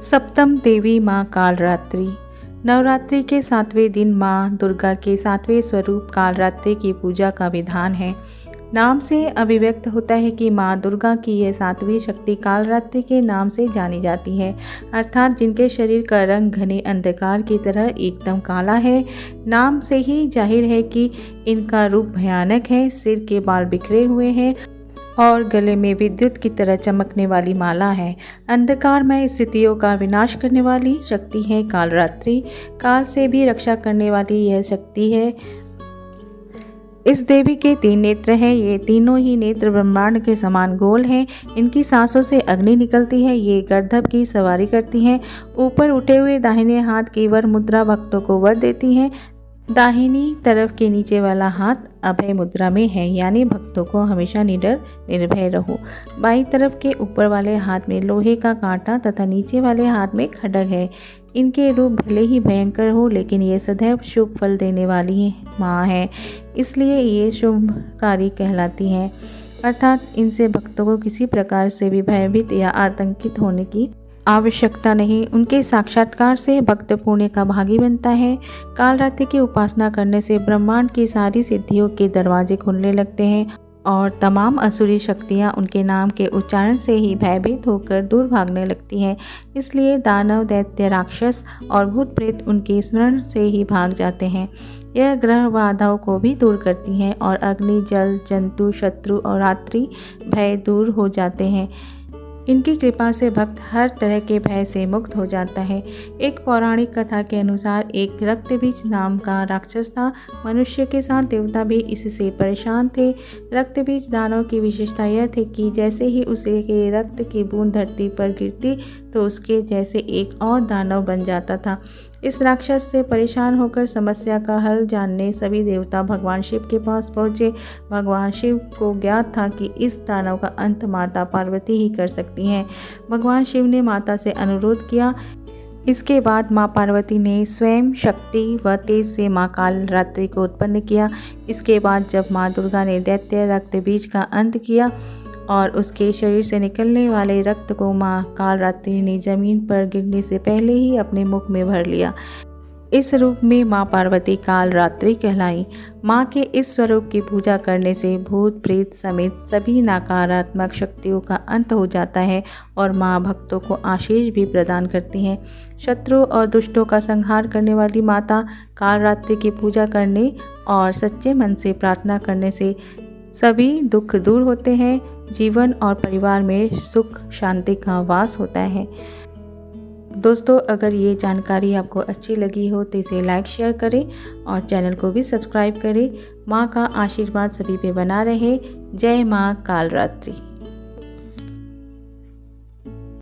सप्तम देवी माँ कालरात्रि। नवरात्रि के 7वें दिन माँ दुर्गा के 7वें स्वरूप कालरात्रि की पूजा का विधान है। नाम से अभिव्यक्त होता है कि माँ दुर्गा की यह 7वीं शक्ति कालरात्रि के नाम से जानी जाती है, अर्थात जिनके शरीर का रंग घने अंधकार की तरह एकदम काला है। नाम से ही जाहिर है कि इनका रूप भयानक है। सिर के बाल बिखरे हुए हैं और गले में विद्युत की तरह चमकने वाली माला है। अंधकारमय स्थितियों का विनाश करने वाली शक्ति है कालरात्रि। काल से भी रक्षा करने वाली यह शक्ति है। इस देवी के 3 नेत्र हैं। ये तीनों ही नेत्र ब्रह्मांड के समान गोल हैं। इनकी सांसों से अग्नि निकलती है। ये गर्दभ की सवारी करती हैं। ऊपर उठे हुए दाहिने हाथ की वर मुद्रा भक्तों को वर देती हैं। दाहिनी तरफ के नीचे वाला हाथ अभय मुद्रा में है, यानी भक्तों को हमेशा निडर निर्भय रहो। बाईं तरफ के ऊपर वाले हाथ में लोहे का कांटा तथा नीचे वाले हाथ में खड्ग है। इनके रूप भले ही भयंकर हो, लेकिन ये सदैव शुभ फल देने वाली माँ है, इसलिए ये शुभकारी कहलाती हैं। अर्थात इनसे भक्तों को किसी प्रकार से भी भयभीत या आतंकित होने की आवश्यकता नहीं। उनके साक्षात्कार से भक्त पुण्य का भागी बनता है। कालरात्रि की उपासना करने से ब्रह्मांड की सारी सिद्धियों के दरवाजे खुलने लगते हैं और तमाम असुरी शक्तियां उनके नाम के उच्चारण से ही भयभीत होकर दूर भागने लगती हैं। इसलिए दानव, दैत्य, राक्षस और भूत प्रेत उनके स्मरण से ही भाग जाते हैं। यह ग्रह बाधाओं को भी दूर करती हैं और अग्नि, जल, जंतु, शत्रु और रात्रि भय दूर हो जाते हैं। इनकी कृपा से भक्त हर तरह के भय से मुक्त हो जाता है। एक पौराणिक कथा के अनुसार एक रक्तबीज नाम का राक्षस था। मनुष्य के साथ देवता भी इससे परेशान थे। रक्तबीज दानव की विशेषता यह थी कि जैसे ही उसे के रक्त की बूंद धरती पर गिरती तो उसके जैसे एक और दानव बन जाता था। इस राक्षस से परेशान होकर समस्या का हल जानने सभी देवता भगवान शिव के पास पहुँचे। भगवान शिव को ज्ञात था कि इस दानव का अंत माता पार्वती ही कर सकती हैं। भगवान शिव ने माता से अनुरोध किया। इसके बाद माँ पार्वती ने स्वयं शक्ति व तेज से माँ कालरात्रि को उत्पन्न किया। इसके बाद जब माँ दुर्गा ने दैत्य रक्तबीज का अंत किया और उसके शरीर से निकलने वाले रक्त को माँ कालरात्रि ने जमीन पर गिरने से पहले ही अपने मुख में भर लिया। इस रूप में माँ पार्वती कालरात्रि कहलाई। माँ के इस स्वरूप की पूजा करने से भूत प्रेत समेत सभी नकारात्मक शक्तियों का अंत हो जाता है और माँ भक्तों को आशीष भी प्रदान करती हैं। शत्रु और दुष्टों का संहार करने वाली माता कालरात्रि की पूजा करने और सच्चे मन से प्रार्थना करने से सभी दुख दूर होते हैं। जीवन और परिवार में सुख शांति का वास होता है। दोस्तों, अगर ये जानकारी आपको अच्छी लगी हो तो इसे लाइक शेयर करें और चैनल को भी सब्सक्राइब करें। माँ का आशीर्वाद सभी पे बना रहे। जय माँ कालरात्रि।